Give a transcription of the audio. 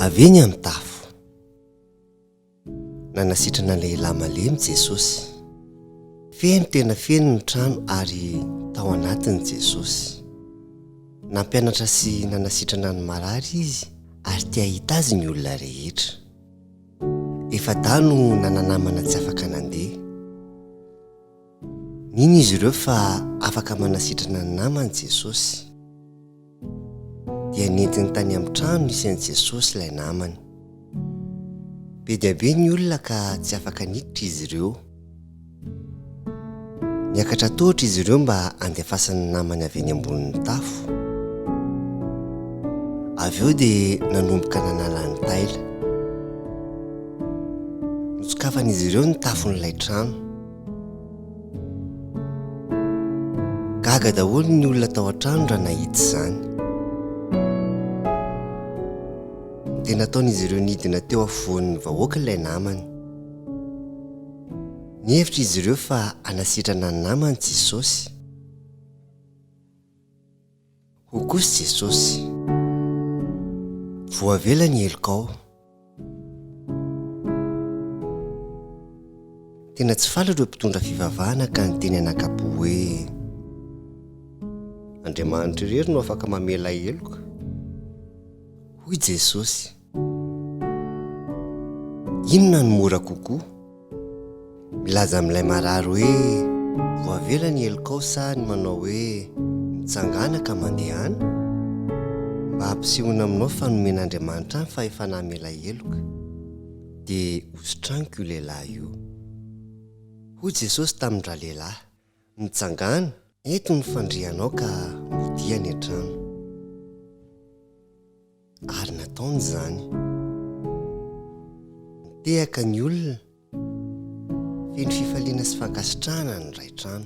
aveny amin'ny tafo. Nanasitrana lehilahy malemy Jesosy. Feno tena feno ny trano ary tao anatiny Jesosy. Nampianatra sy nanasitranan'i marary izy ary tia hahita azy ny olona rehetra. Efa dano nananamana tsy afaka nandeha. Nino izy ireo fa afaka manasitrana ny namany Jesosy. Dia nentiny tany amin'ny trano nisy Jesosy ilay namany. Be dia be ny olona ka tsy afaka niditra izy ireo. Niakatra tohatra izy ireo mba andefasany namany avy eny ambonin'ny tafo. Avy eo dia nanomboka nanala ny taila. Notsokafan'izy ireo ny tafon'ilay trano. Gaga daholo ny olona tao an-trano raha nahita izany. Dia nataon'izy ireo nidina teo afovoan'ny vahoaka ilay namany. Nihevitra izy ireo fa anasitrana ny namany Jesosy. Ho kosa Jesosy, voavela ny helokao. Tena tsy fala ireo mpitondra fivavahana ka niteny anakapo hoe Andriamanitra irery no afaka mamela heloka. Hoy Jesosy, inona no mora kokoa? Milaza amin'ilay marary hoe voavela ny helokao sa ny manao hoe mitsangana ka mandehana? Mba hampisehoana aminao fanomen'Andriamanitra ny fahefana hamela heloka. Dia hositraniko io lehilahy io. Hoy Jesosy tamin-dra lehilahy, mitsangana, eto ny fandrianao ka modia ny an-trano. Ary nataony izany. Nitehaka ny olona, feno fifaliana sy fankasitrahana ny ray trano.